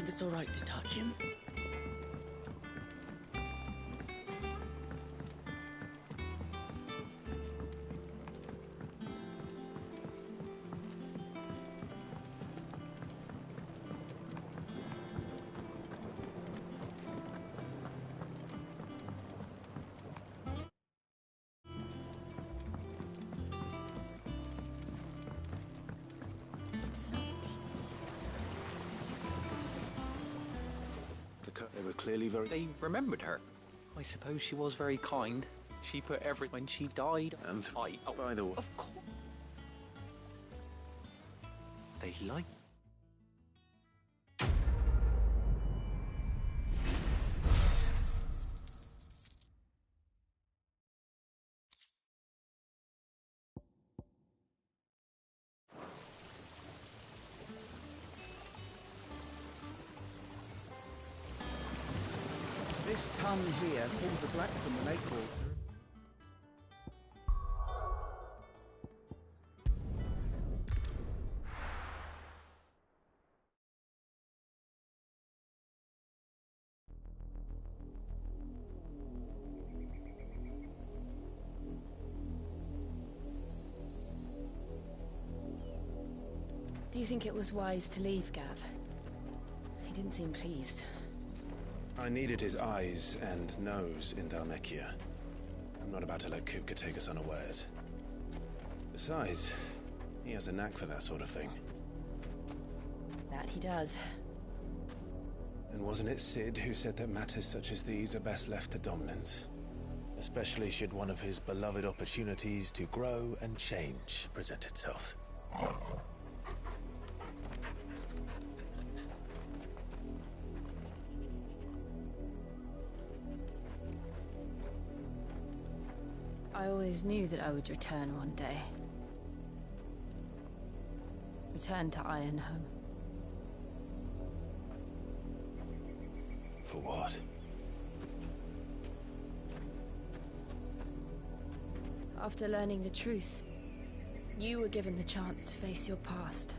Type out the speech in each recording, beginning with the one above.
think it's all right to touch him? They were clearly very... They remembered her. I suppose she was very kind. She put when she died. And by the way... Of course. They like... This tongue here pulls the black from the maple. Do you think it was wise to leave, Gav? He didn't seem pleased. I needed his eyes and nose in Dhalmekia. I'm not about to let Kupka take us unawares. Besides, he has a knack for that sort of thing. That he does. And wasn't it Sid who said that matters such as these are best left to dominance? Especially should one of his beloved opportunities to grow and change present itself. I always knew that I would return one day. Return to Ironhome. For what? After learning the truth, you were given the chance to face your past.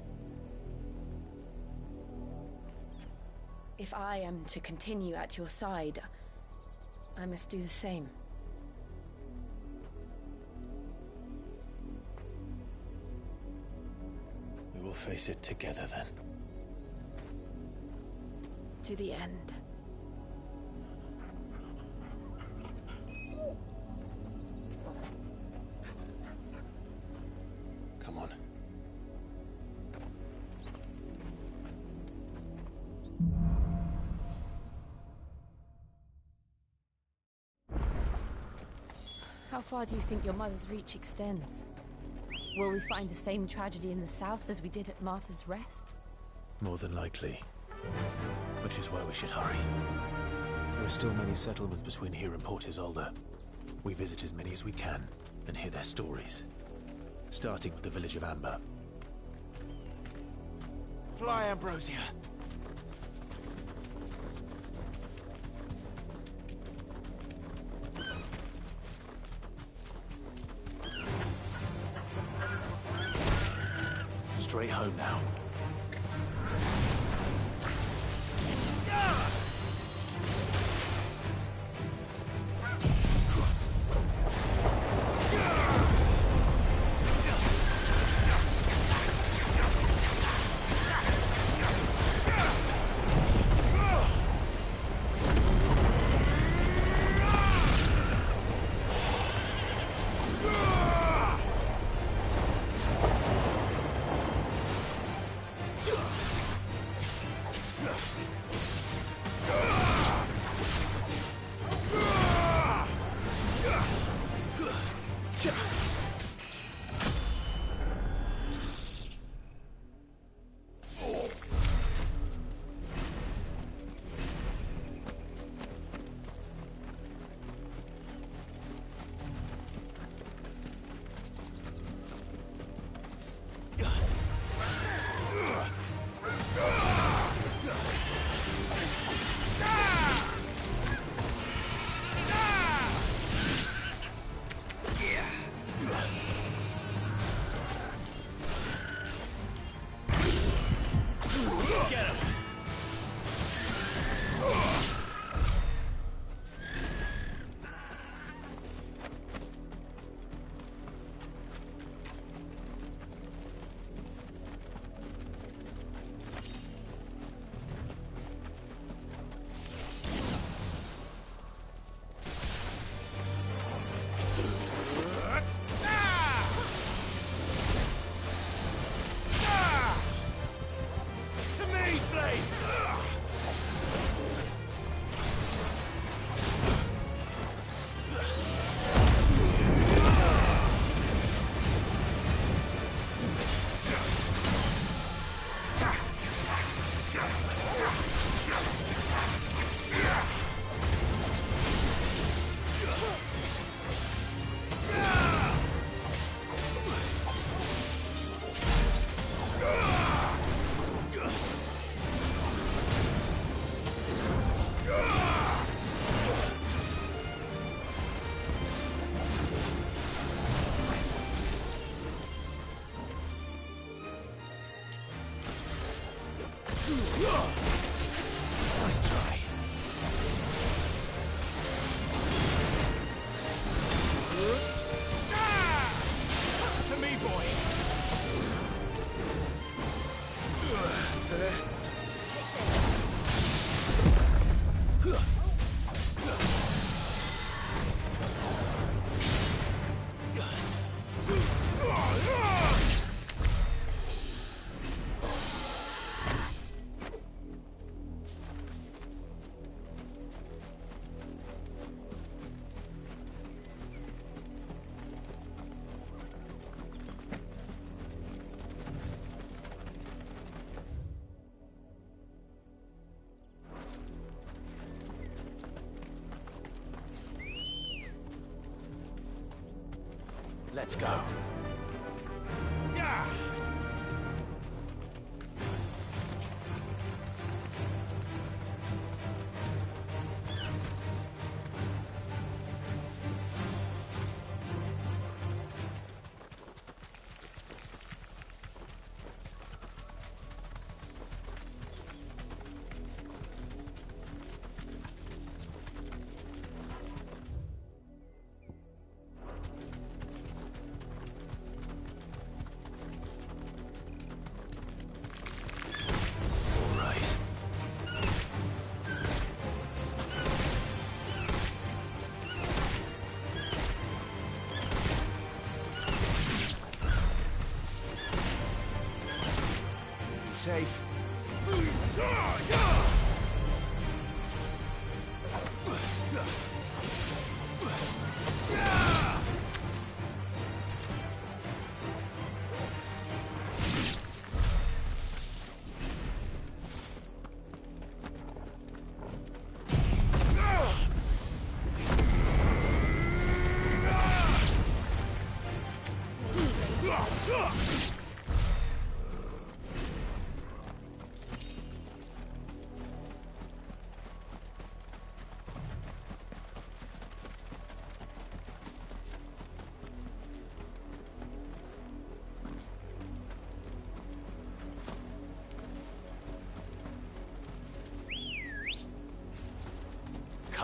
If I am to continue at your side, I must do the same. We will face it together then. To the end. Come on. How far do you think your mother's reach extends? Will we find the same tragedy in the south as we did at Martha's Rest? More than likely. Which is why we should hurry. There are still many settlements between here and Port Isolde. We visit as many as we can and hear their stories. Starting with the village of Amber. Fly, Ambrosia! Straight home now. Let's go. Yeah! Safe.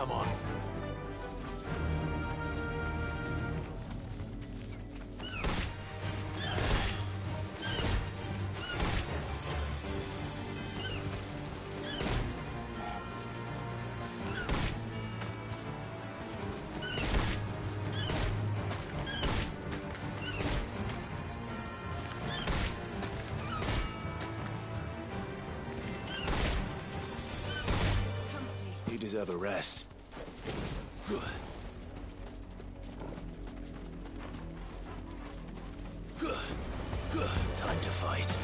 Come on. You deserve a rest. Time to fight.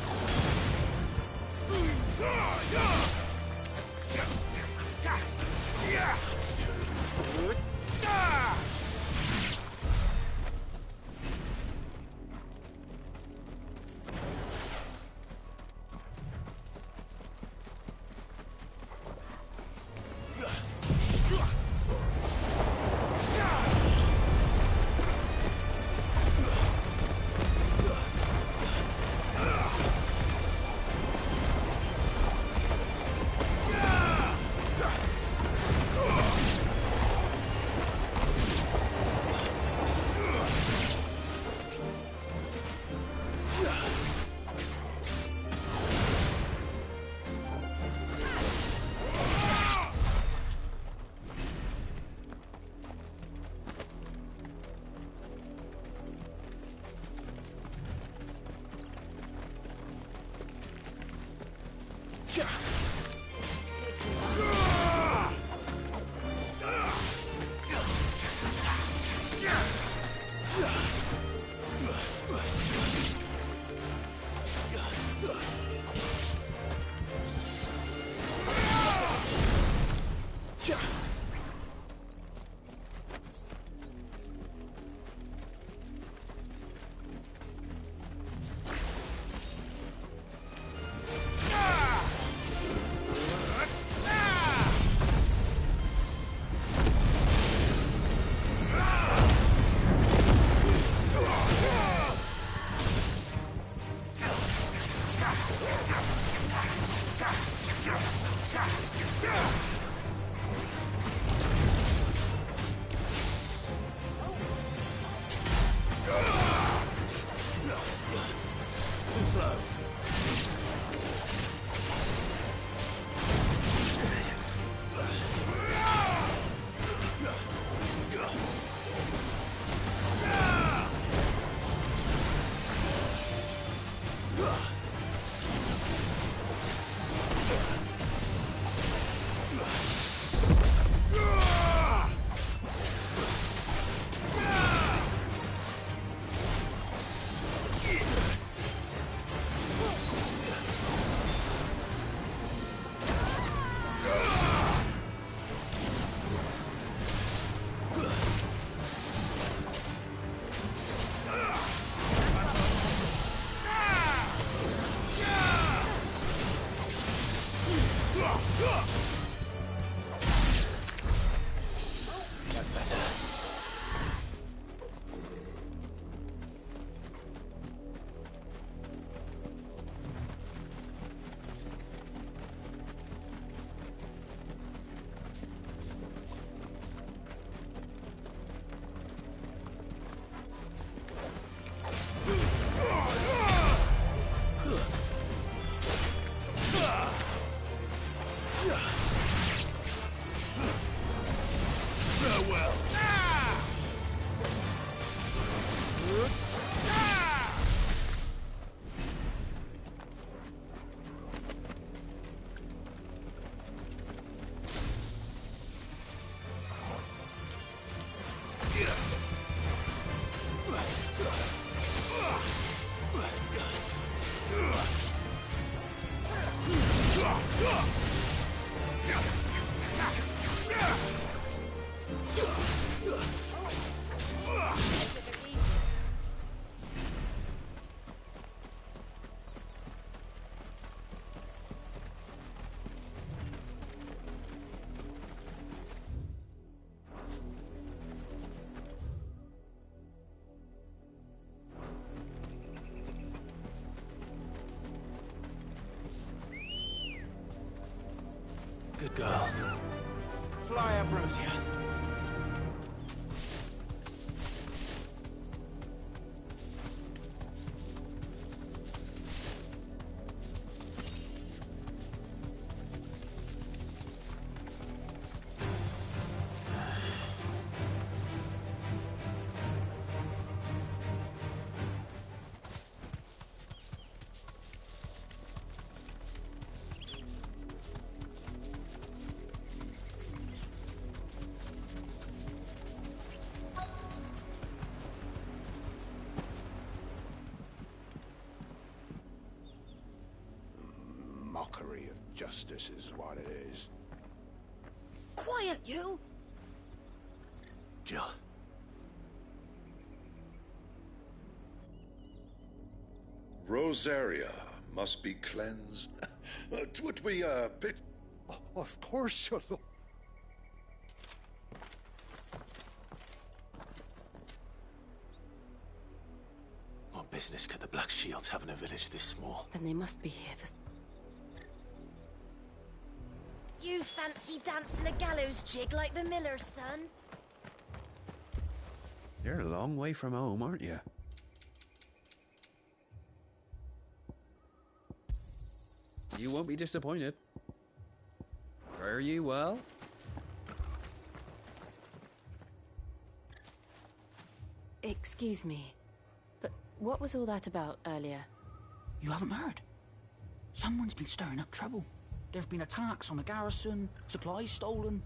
Farewell! Good girl. Fly, Ambrosia. Mockery of justice is what it is. Quiet, you! Jill. Rosaria must be cleansed. Twould be a bit... Of course you'll... What business could the Black Shields have in a village this small? Then they must be here for... You fancy dancing a gallows jig like the miller's son? You're a long way from home, aren't you? You won't be disappointed. Fare you well? Excuse me, but what was all that about earlier? You haven't heard? Someone's been stirring up trouble. There've been attacks on the garrison, supplies stolen.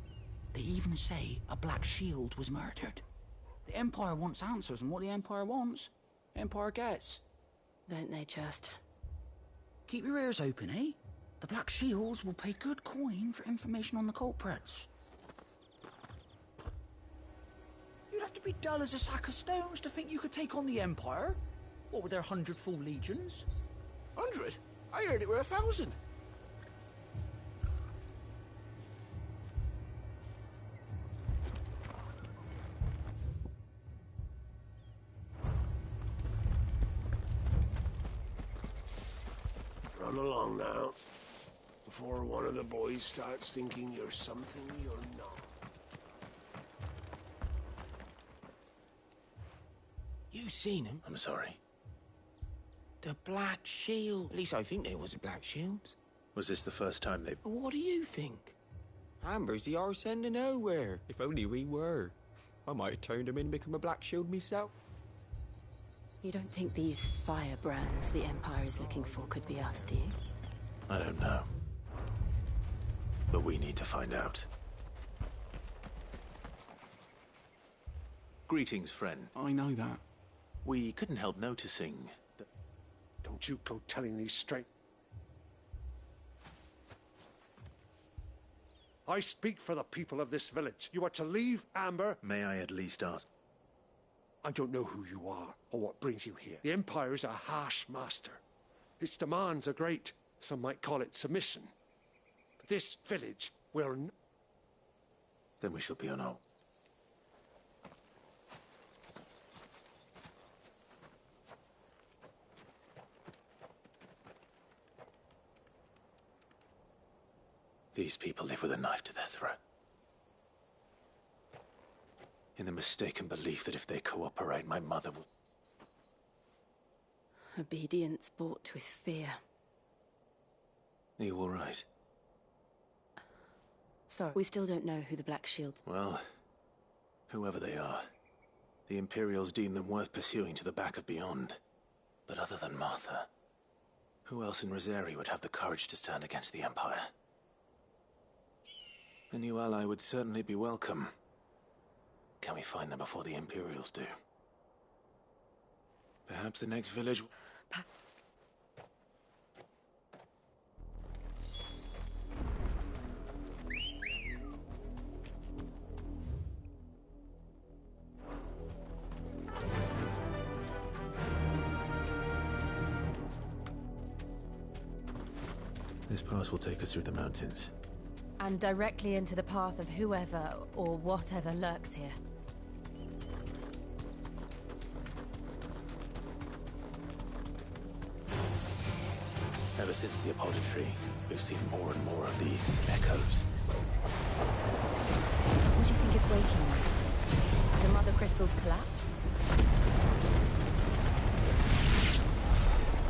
They even say a Black Shield was murdered. The Empire wants answers, and what the Empire wants, Empire gets. Don't they just? Keep your ears open, eh? The Black Shields will pay good coin for information on the culprits. You'd have to be dull as a sack of stones to think you could take on the Empire. What with their 100 full legions? 100? I heard it were 1,000. Run along now, before one of the boys starts thinking you're something you're not. You seen him? I'm sorry. The Black Shield. At least I think there was a Black Shield. Was this the first time they've... What do you think? Amber's the arse end of nowhere. If only we were. I might have turned him in and become a Black Shield myself. You don't think these firebrands the Empire is looking for could be us, do you? I don't know. But we need to find out. Greetings, friend. I know that. We couldn't help noticing that... Don't you go telling these straight... I speak for the people of this village. You are to leave Amber... May I at least ask? I don't know who you are or what brings you here. The Empire is a harsh master. Its demands are great. Some might call it submission. But this village will... Then we shall be on our... These people live with a knife to their throat. In the mistaken belief that if they cooperate, my mother will... Obedience bought with fear. Are you all right? Sorry, we still don't know who the Black Shields... Well, Whoever they are, the Imperials deem them worth pursuing to the back of beyond. But other than Martha, who else in Rosari would have the courage to stand against the Empire? A new ally would certainly be welcome. Can we find them before the Imperials do? Perhaps the next village... This pass will take us through the mountains. And directly into the path of whoever or whatever lurks here. Ever since the Apoditry, we've seen more and more of these echoes. What do you think is waking them? The Mother Crystal's collapse?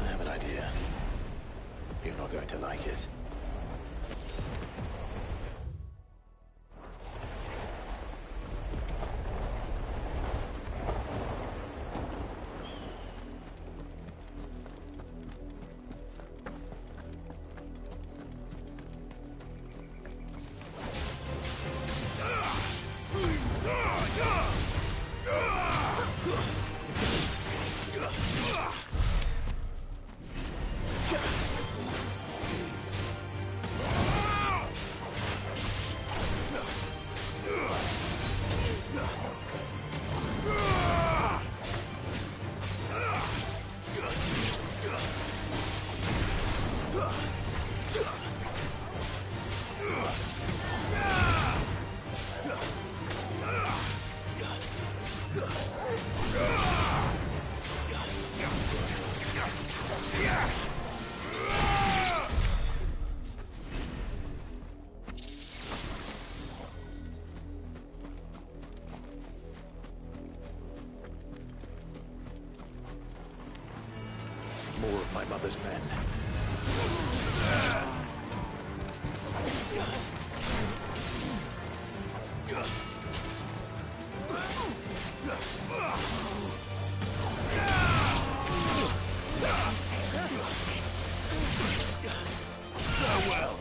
I have an idea. You're not going to like it. More of my mother's men. Farewell.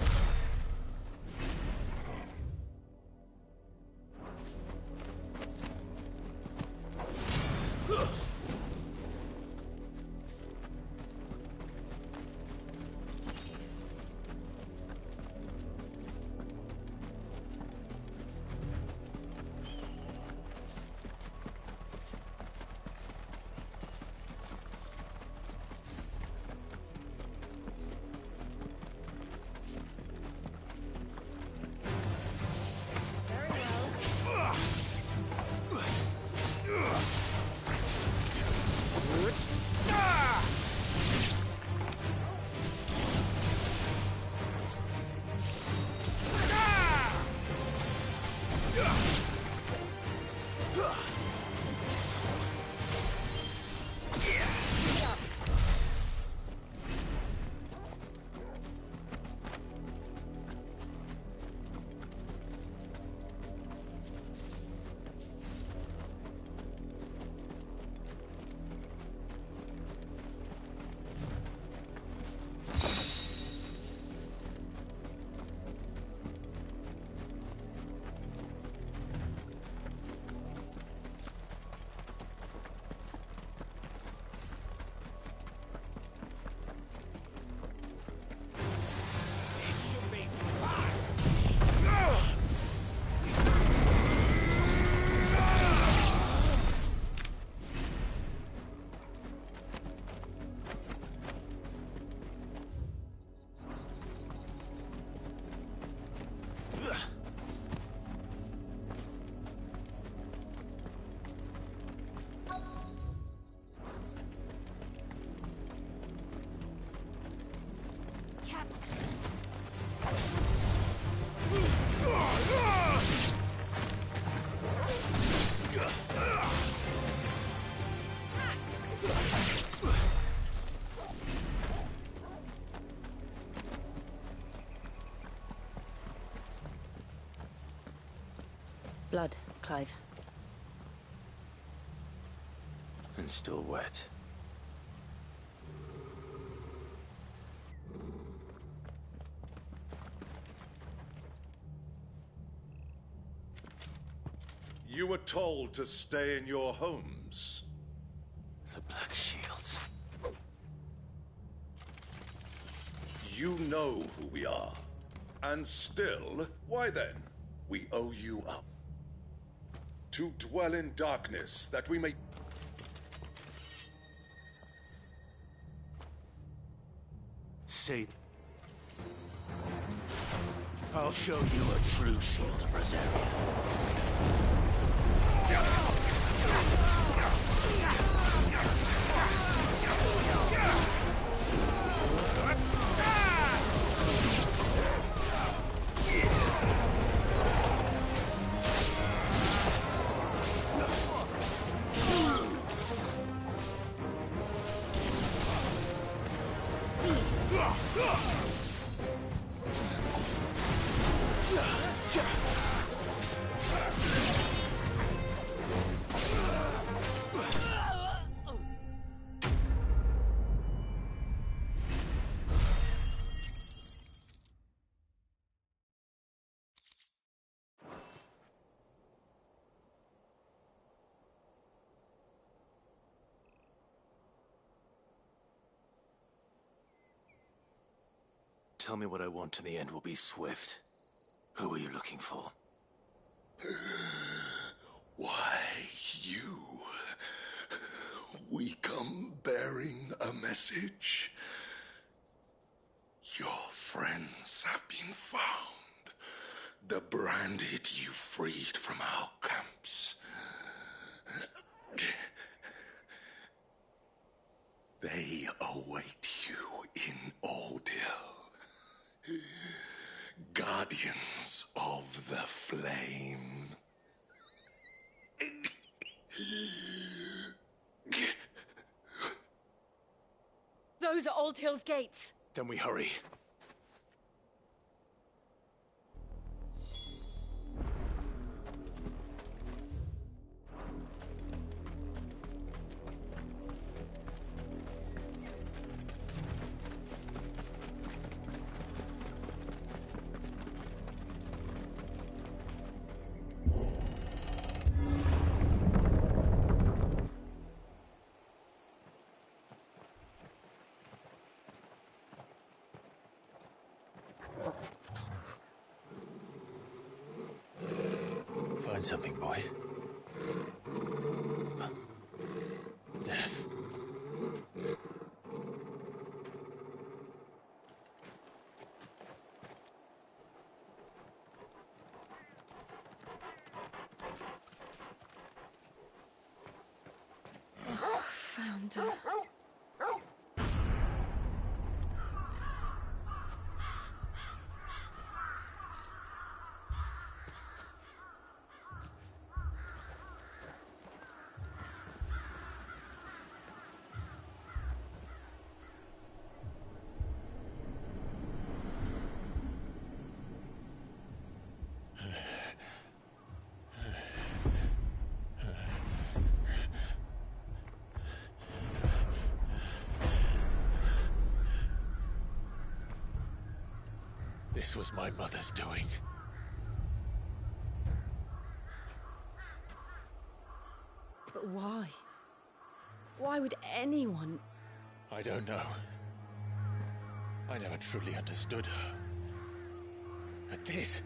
Blood, Clive. And still wet. You were told to stay in your homes. The Black Shields. You know who we are. And still, why then? We owe you up. To dwell in darkness, that we may... Say... I'll show you a true shield of Rosaria. Tell me what I want and the end will be swift. Who are you looking for? Why, you... We come bearing a message. Your friends have been found. The branded you freed from our camps. They await you in Ordeal. Guardians of the Flame. Those are Old Hill's gates. Then we hurry. Find something, boy. Death. Found her. This was my mother's doing. But why? Why would anyone... I don't know. I never truly understood her. But this...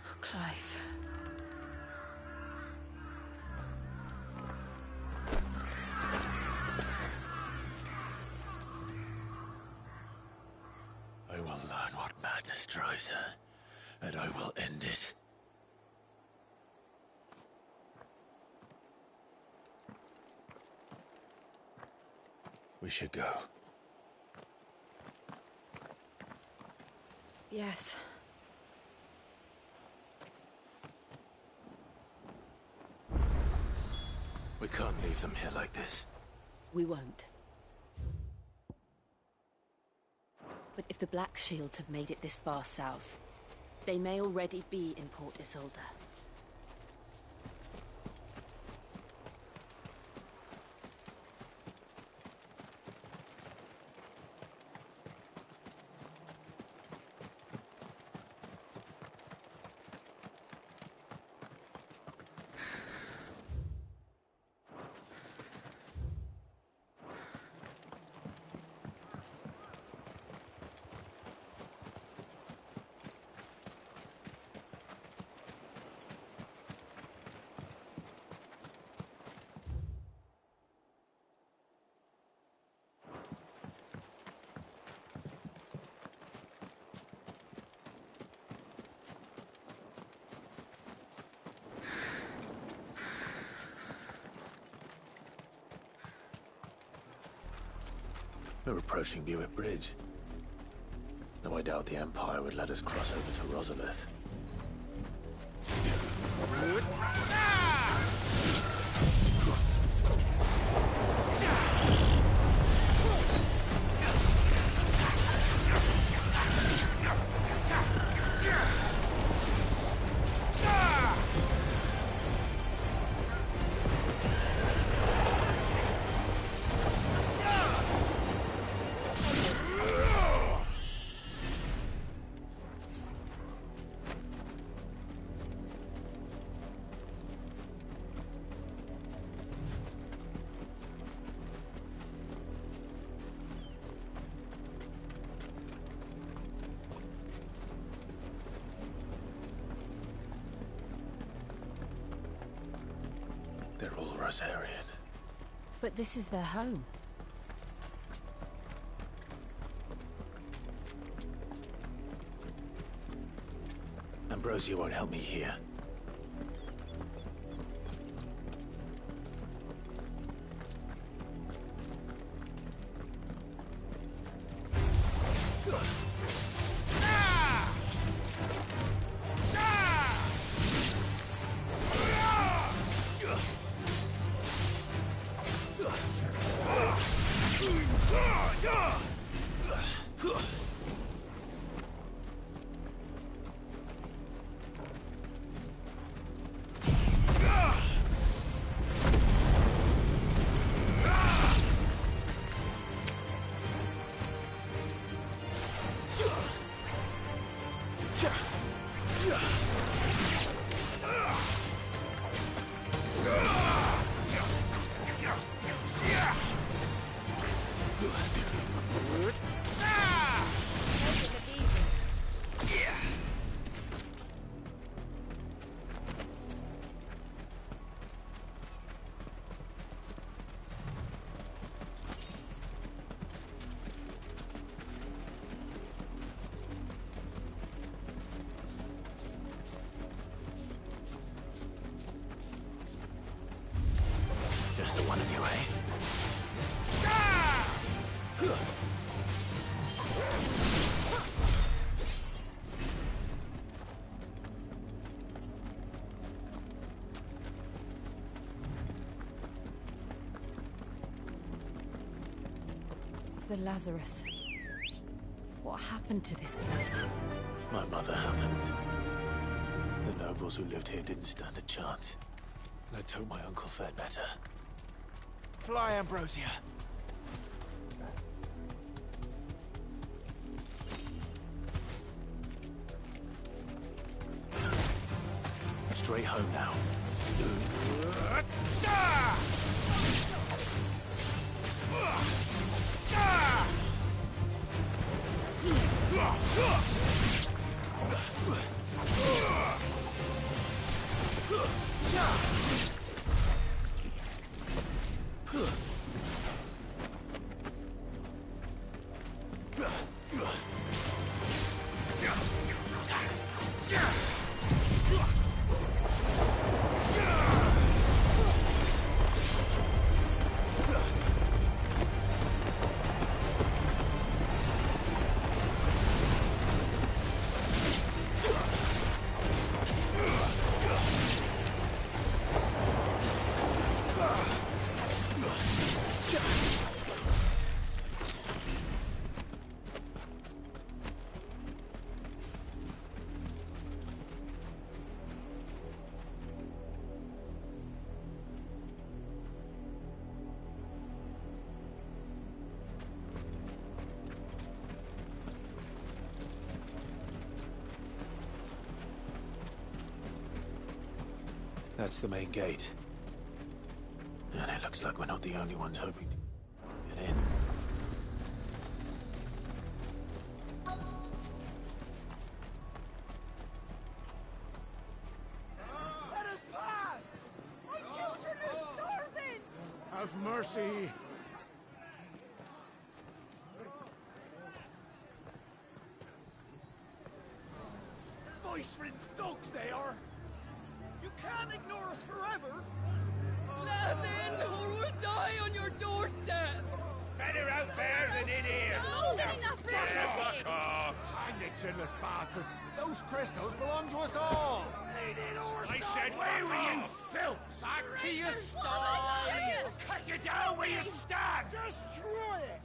Oh, Clive. I will learn what madness drives her, and I will end it. We should go. Yes. We can't leave them here like this. We won't. But if the Black Shields have made it this far south, they may already be in Port Isolde. We're approaching Buick Bridge. Though I doubt the Empire would let us cross over to Rosalith. They're all Rosarian. But this is their home. Ambrosia won't help me here. Just the one of you, eh? The Lazarus. What happened to this place? My mother happened. The nobles who lived here didn't stand a chance. Let's hope my uncle fared better. Fly, Ambrosia. Straight home now. That's the main gate. And it looks like we're not the only ones hoping to get in. Let us pass! My children are starving! Have mercy! Voice-rinsed dogs they are! You can't ignore us forever! Let us in, or we'll die on your doorstep! Better out there than in here. More than enough for everything. Hang the chinless bastards. Those crystals belong to us all. I said, where were you, filth? Back to your sties. Cut you down where you stand. Destroy it.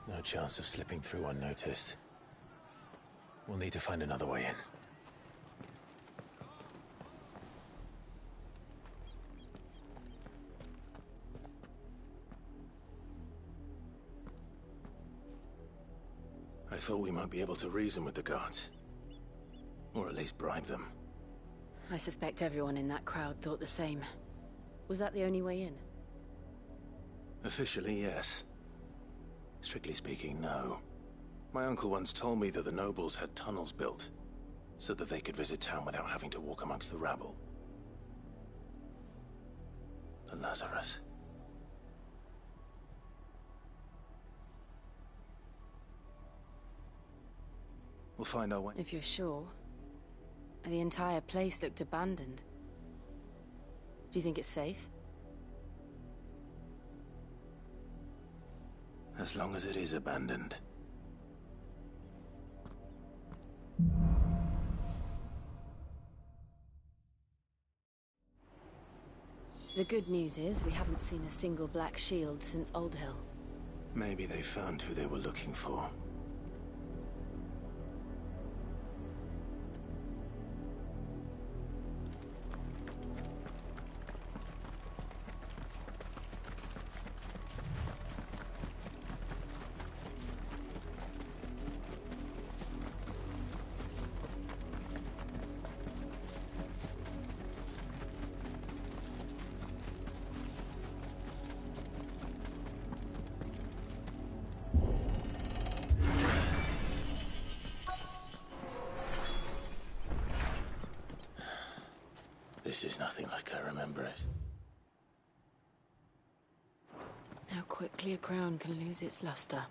No chance of slipping through unnoticed. We'll need to find another way in. I thought we might be able to reason with the guards. Or at least bribe them. I suspect everyone in that crowd thought the same. Was that the only way in? Officially, yes. Strictly speaking, no. My uncle once told me that the nobles had tunnels built, so that they could visit town without having to walk amongst the rabble. The Lazarus. We'll find our way. If you're sure. The entire place looked abandoned. Do you think it's safe? As long as it is abandoned. The good news is we haven't seen a single black shield since Old Hill. Maybe they found who they were looking for. This is nothing like I remember it. How quickly a crown can lose its luster.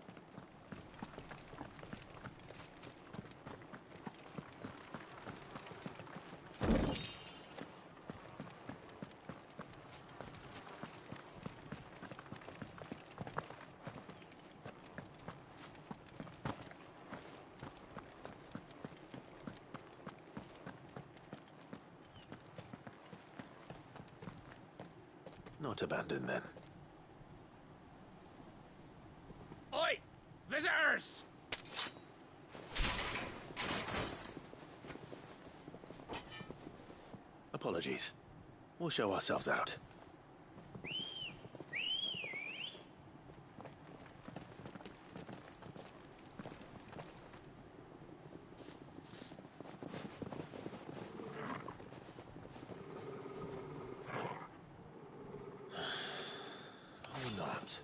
Not abandoned, then. Oi! Visitors! Apologies. We'll show ourselves out. Or not.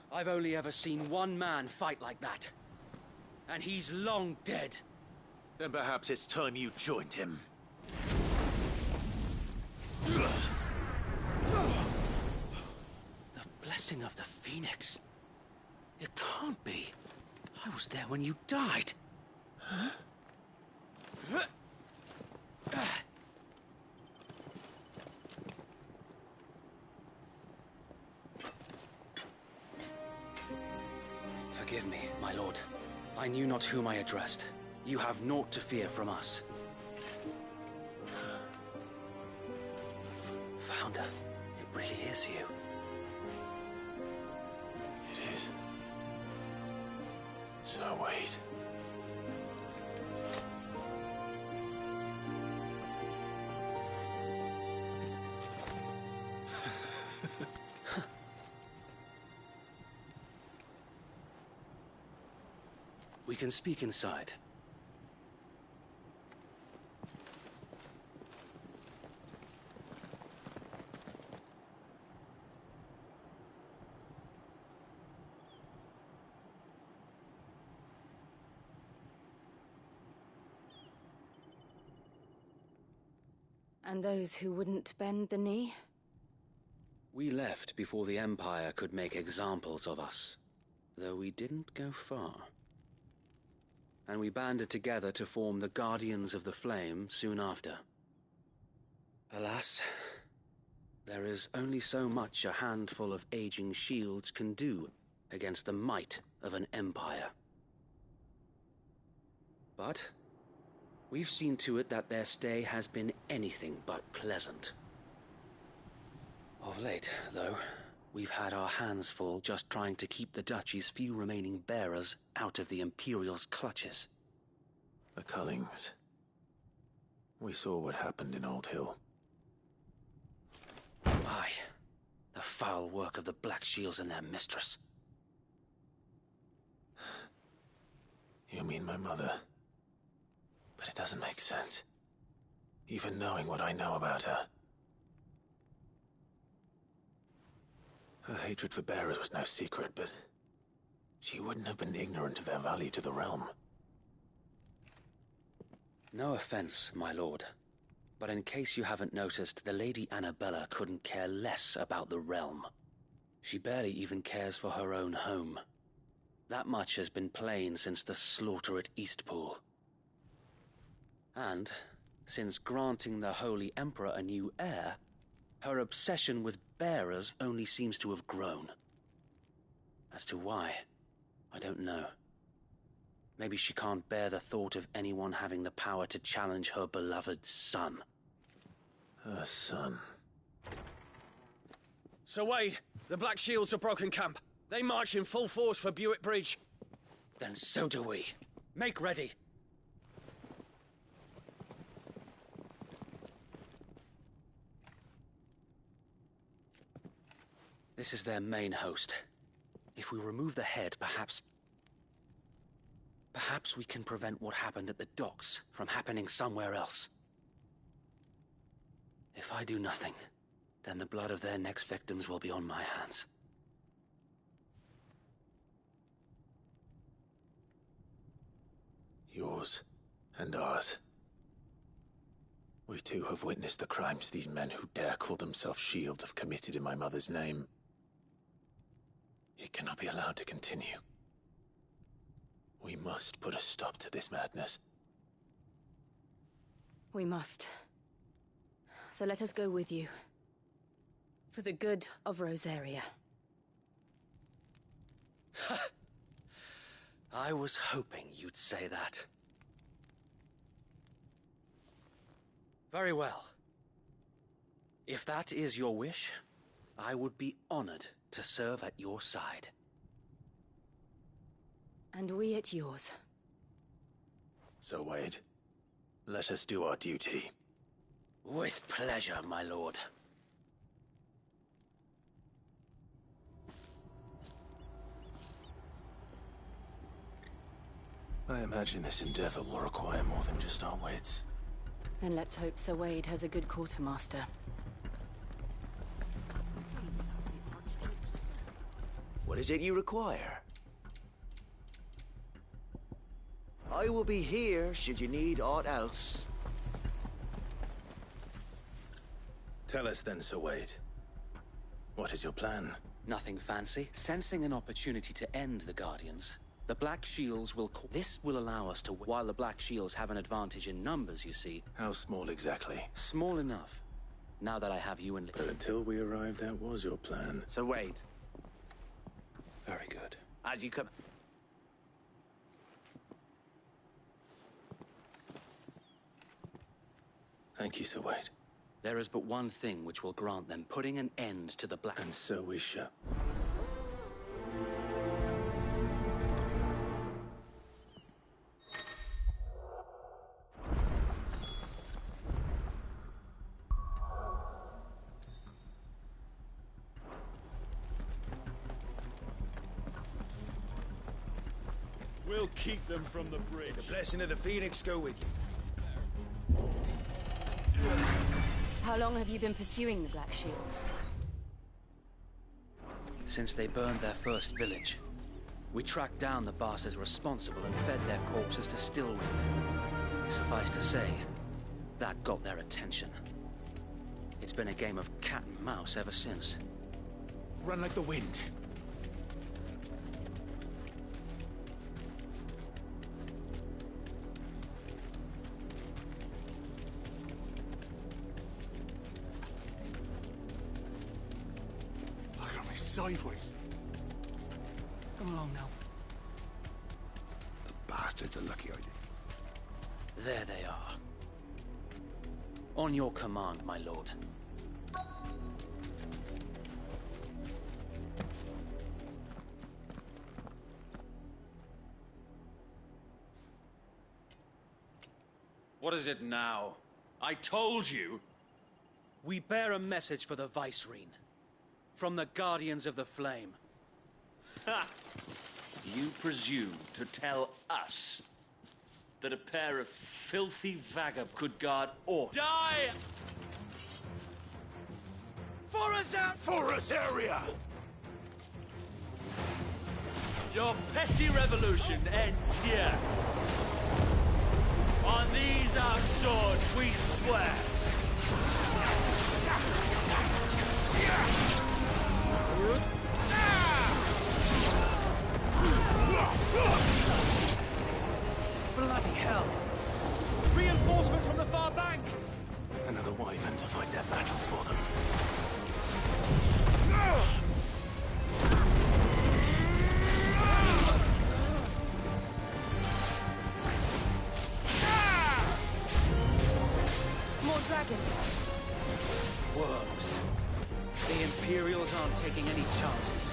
I've only ever seen one man fight like that. And he's long dead. Then perhaps it's time you joined him. The blessing of the Phoenix. It can't be. I was there when you died. Forgive me, my lord. I knew not whom I addressed. You have naught to fear from us. Founder, it really is you. It is. So wait. We can speak inside. And those who wouldn't bend the knee? We left before the Empire could make examples of us, though we didn't go far. And we banded together to form the Guardians of the Flame soon after. Alas, there is only so much a handful of aging shields can do against the might of an empire. But we've seen to it that their stay has been anything but pleasant. Of late, though, we've had our hands full just trying to keep the Duchy's few remaining bearers out of the Imperial's clutches. The Cullings. We saw what happened in Old Hill. Aye, the foul work of the Black Shields and their mistress. You mean my mother? But it doesn't make sense. Even knowing what I know about her. Her hatred for bearers was no secret, but she wouldn't have been ignorant of their value to the realm. No offense, my lord, but in case you haven't noticed, the Lady Annabella couldn't care less about the realm. She barely even cares for her own home. That much has been plain since the slaughter at Eastpool. And, since granting the Holy Emperor a new heir, her obsession with bearers only seems to have grown. As to why, I don't know. Maybe she can't bear the thought of anyone having the power to challenge her beloved son. Her son. Sir Wade, the Black Shields have broken camp. They march in full force for Buick Bridge. Then so do we. Make ready. This is their main host. If we remove the head, perhaps we can prevent what happened at the docks from happening somewhere else. If I do nothing, then the blood of their next victims will be on my hands. Yours and ours. We too have witnessed the crimes these men who dare call themselves shields have committed in my mother's name. It cannot be allowed to continue. We must put a stop to this madness. We must. So let us go with you. For the good of Rosaria. I was hoping you'd say that. Very well. If that is your wish, I would be honored to serve at your side. And we at yours. So, Wade, let us do our duty. With pleasure, my lord. I imagine this endeavor will require more than just our wits. Then let's hope Sir Wade has a good quartermaster. What is it you require? I will be here should you need aught else. Tell us then, Sir Wade. What is your plan? Nothing fancy. Sensing an opportunity to end the Guardians, the Black Shields will this will allow us to... While the Black Shields have an advantage in numbers, you see. How small exactly? Small enough. Now that I have you and... But until we arrived, that was your plan. Sir Wade. Very good. As you come... Thank you, Sir Wade. There is but one thing which will grant them putting an end to the Black... And so we shall. We'll keep them from the bridge. The blessing of the Phoenix go with you. How long have you been pursuing the Black Shields? Since they burned their first village. We tracked down the bastards responsible and fed their corpses to Stillwind. Suffice to say, that got their attention. It's been a game of cat and mouse ever since. Run like the wind. Look at me sideways. Come along now. The bastards are lucky I did. There they are. On your command, my lord. What is it now? I told you! We bear a message for the Vicereine. From the Guardians of the Flame. Ha! You presume to tell us that a pair of filthy vagabonds could guard Orc? Die! For us area! Your petty revolution ends here. On these our swords we swear. Bloody hell! Reinforcements from the far bank! Another wyvern to fight their battles for them. More dragons. Worms. The Imperials aren't taking any chances.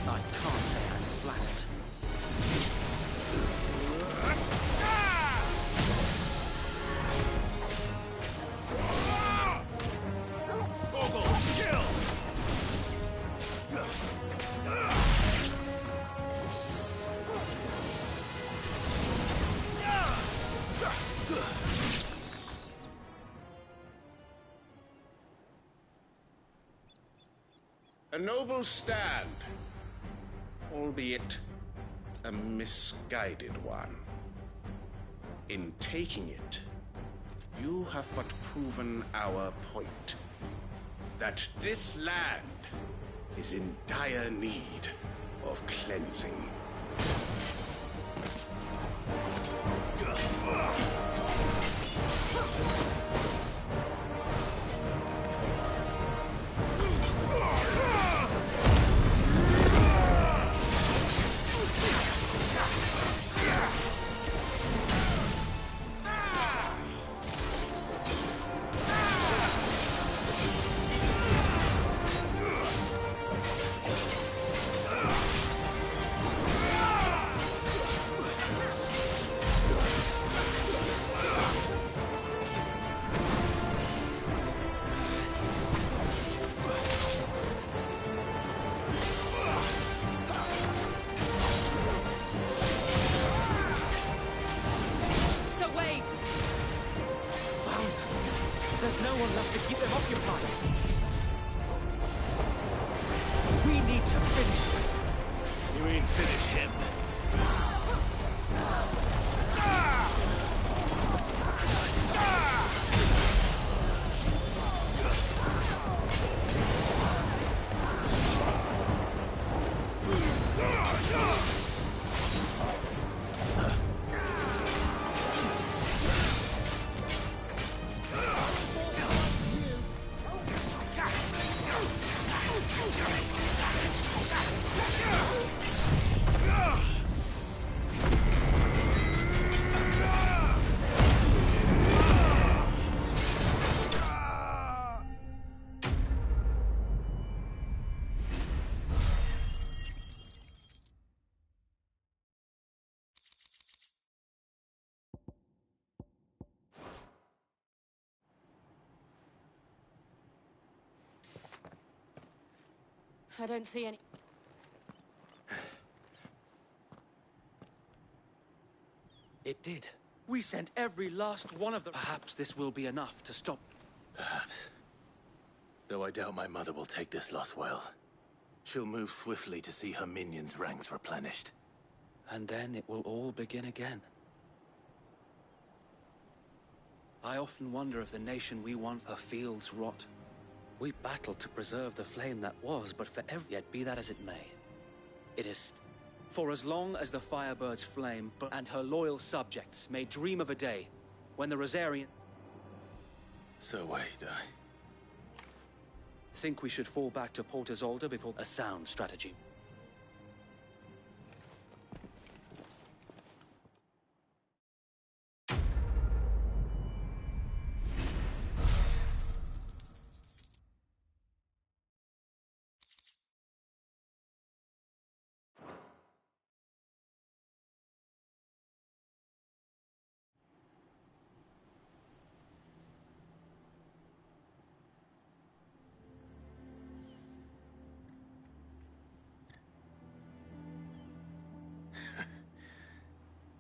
I can't say I'm flattered. A noble stand, albeit a misguided one. In taking it, you have but proven our point, that this land is in dire need of cleansing. There's no one left to keep them occupied. We need to finish this. You mean finish him? I don't see any... It did. We sent every last one of them. Perhaps this will be enough to stop. Perhaps. Though I doubt my mother will take this loss well. She'll move swiftly to see her minions' ranks replenished. And then it will all begin again. I often wonder if the nation we want, her fields rot, We battled to preserve the flame that was, but yet be that as it may. It is... For as long as the Firebird's flame and her loyal subjects may dream of a day when the Rosarian... So wait, Think we should fall back to Port Isolde before a sound strategy.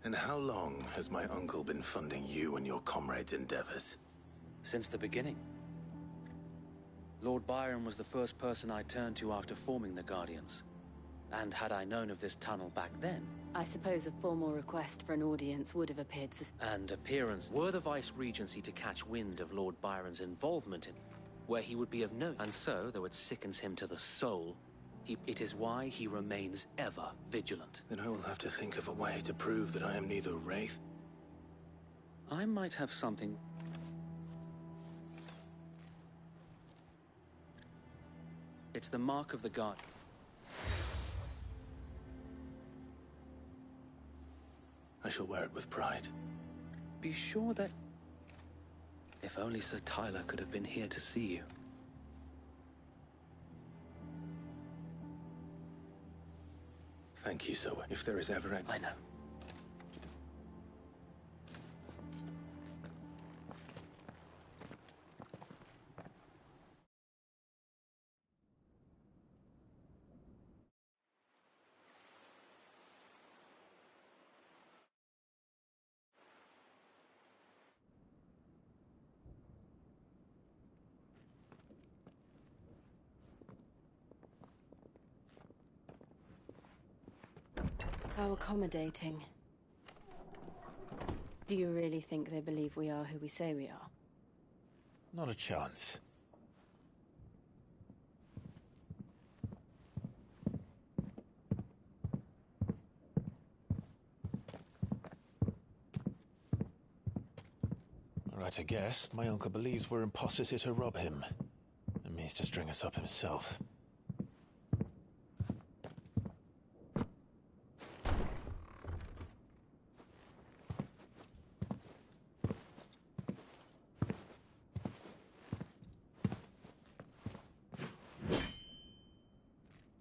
And how long has my uncle been funding you and your comrades' endeavors? Since the beginning. Lord Byron was the first person I turned to after forming the Guardians. And had I known of this tunnel back then... I suppose a formal request for an audience would have appeared And appearance. Were the Vice-Regency to catch wind of Lord Byron's involvement in... where he would be of no... And so, though it sickens him to the soul... It is why he remains ever vigilant. Then I will have to think of a way to prove that I am neither Wraith... I might have something... It's the mark of the guard. I shall wear it with pride. Be sure that... If only Sir Tyler could have been here to see you. Thank you, Zoe. If there is ever a... I know. How accommodating. Do you really think they believe we are who we say we are? Not a chance. Right, I guess. My uncle believes we're imposters here to rob him. And means to string us up himself.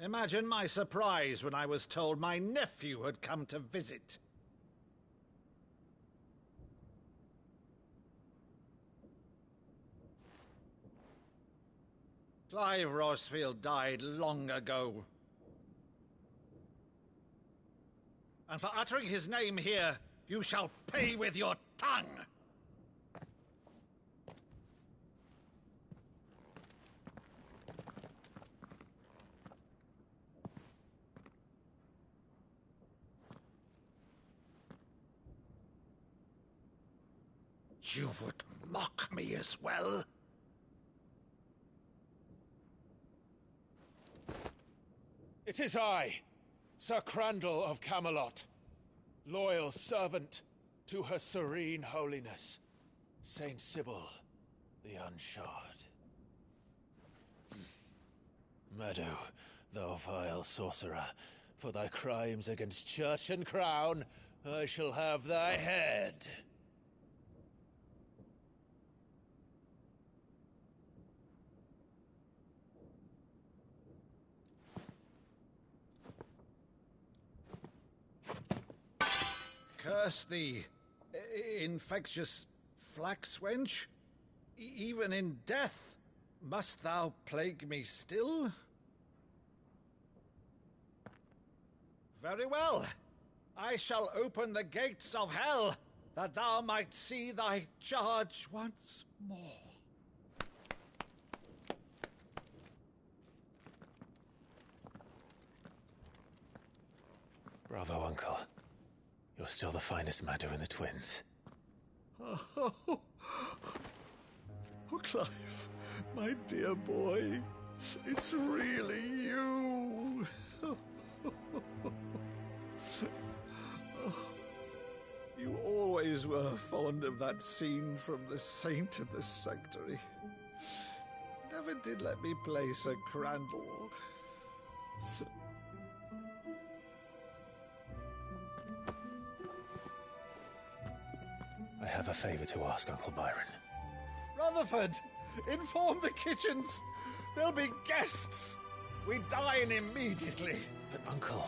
Imagine my surprise when I was told my nephew had come to visit. Clive Rosfield died long ago. And for uttering his name here, you shall pay with your tongue! You would mock me as well? It is I, Sir Crandall of Camelot, loyal servant to Her Serene Holiness, Saint Sybil the Unshod. Meadow, thou vile sorcerer, for thy crimes against church and crown, I shall have thy head. Curse thee, infectious flax wench. Even in death, must thou plague me still? Very well. I shall open the gates of hell, that thou might see thy charge once more. Bravo, Uncle. You're still the finest Meadow in the twins. Oh, Clive. My dear boy, it's really you. You always were fond of that scene from The Saint in the Sanctuary. Never did let me play Sir Crandall. I have a favor to ask, Uncle Byron. Rutherford, inform the kitchens. There'll be guests. We dine immediately. But, Uncle...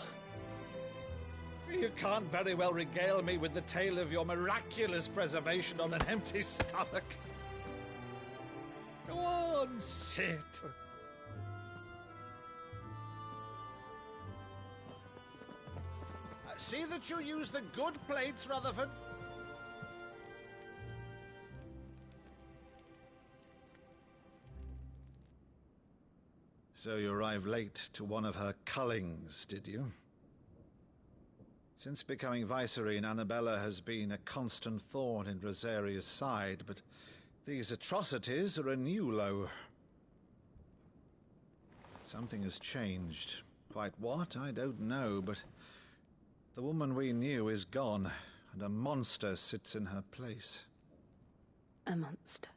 You can't very well regale me with the tale of your miraculous preservation on an empty stomach. Go on, sit. See that you use the good plates, Rutherford. So you arrived late to one of her cullings, did you? Since becoming Vicereine, Annabella has been a constant thorn in Rosaria's side, but these atrocities are a new low. Something has changed. Quite what, I don't know, but the woman we knew is gone, and a monster sits in her place. A monster?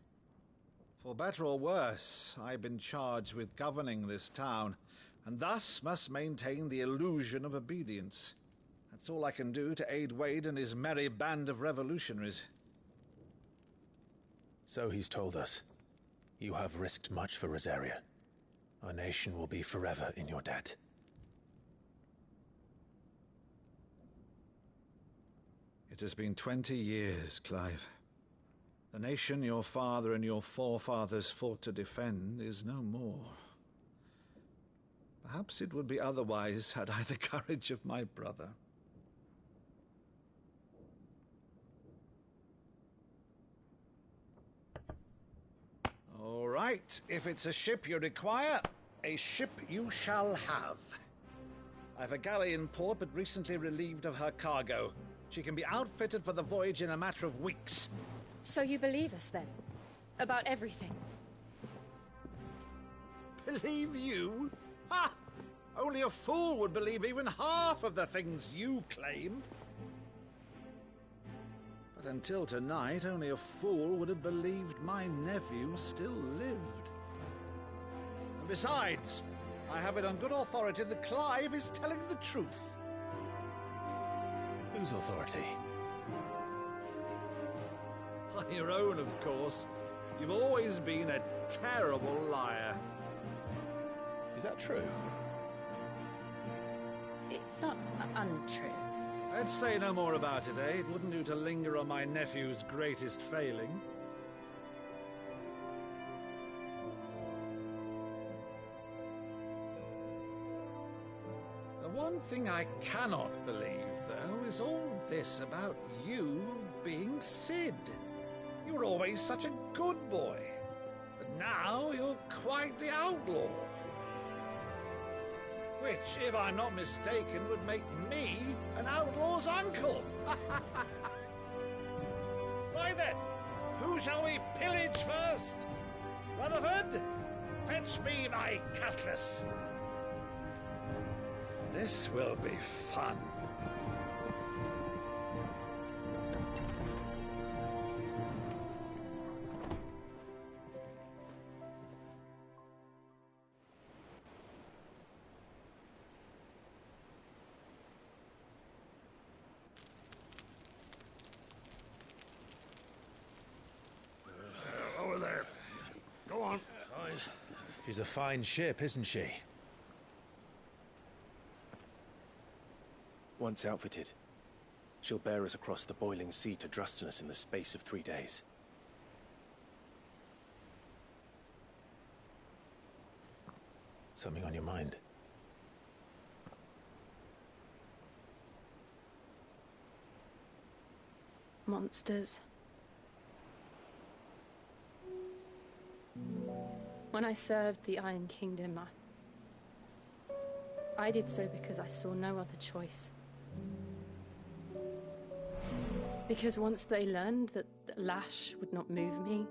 For better or worse, I've been charged with governing this town, and thus must maintain the illusion of obedience. That's all I can do to aid Wade and his merry band of revolutionaries. So he's told us. You have risked much for Rosaria. Our nation will be forever in your debt. It has been 20 years, Clive. The nation your father and your forefathers fought to defend is no more. Perhaps it would be otherwise had I the courage of my brother. All right, if it's a ship you require, a ship you shall have. I've a galley in port, but recently relieved of her cargo. She can be outfitted for the voyage in a matter of weeks. So you believe us, then? About everything? Believe you? Ha! Only a fool would believe even half of the things you claim. But until tonight, only a fool would have believed my nephew still lived. And besides, I have it on good authority that Clive is telling the truth. Whose authority? Your own, of course. You've always been a terrible liar. Is that true? It's not untrue. I'd say no more about it, eh? It wouldn't do to linger on my nephew's greatest failing. The one thing I cannot believe, though, is all this about you being Sid. You were always such a good boy, but now you're quite the outlaw. Which, if I'm not mistaken, would make me an outlaw's uncle. Why then, who shall we pillage first? Rutherford, fetch me my cutlass. This will be fun. Over there. Go on. She's a fine ship, isn't she? Once outfitted, she'll bear us across the boiling sea to Drustinus in the space of 3 days. Something on your mind? Monsters. When I served the Iron Kingdom, I did so because I saw no other choice. Because once they learned that Lash would not move me,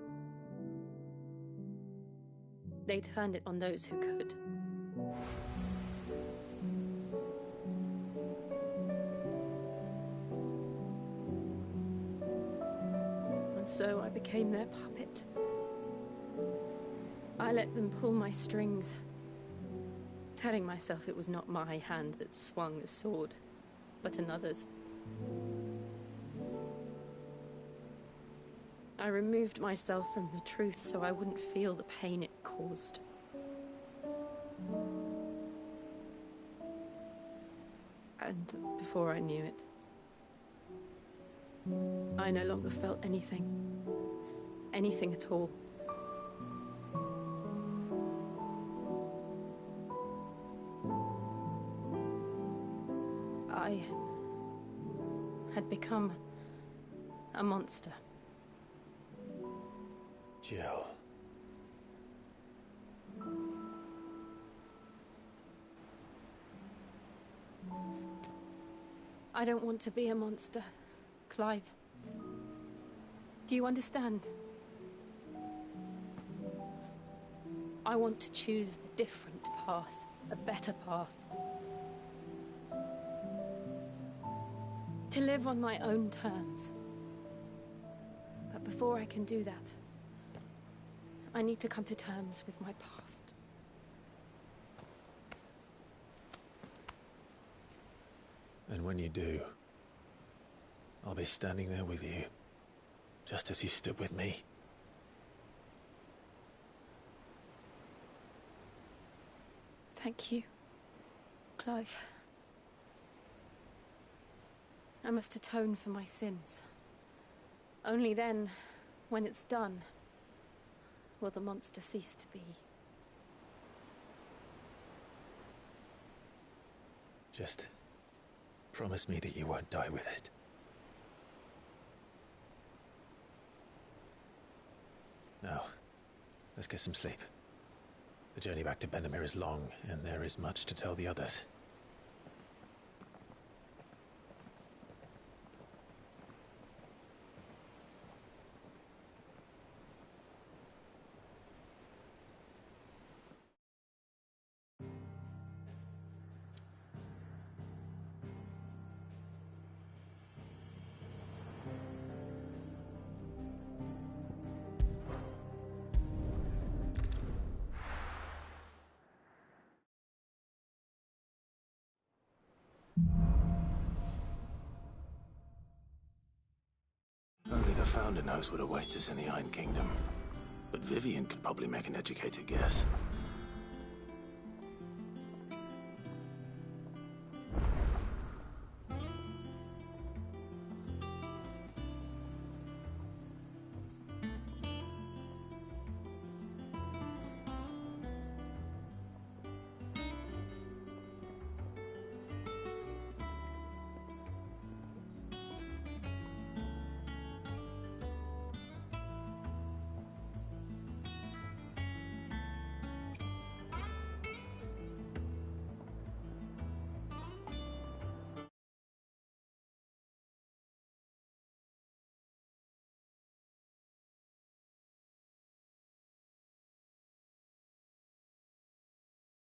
They turned it on those who could. And so I became their puppet. I let them pull my strings, telling myself it was not my hand that swung the sword, but another's. I removed myself from the truth so I wouldn't feel the pain it caused. And before I knew it, I no longer felt anything. Anything at all. I had become a monster. Jill. I don't want to be a monster, Clive. Do you understand? I want to choose a different path, a better path. To live on my own terms. But before I can do that, I need to come to terms with my past. And when you do, I'll be standing there with you, just as you stood with me. Thank you, Clive. I must atone for my sins. Only then, when it's done, will the monster cease to be. Just promise me that you won't die with it. Now, let's get some sleep. The journey back to Benamir is long, and there is much to tell the others. Only the Founder knows what awaits us in the Iron Kingdom. But Vivian could probably make an educated guess.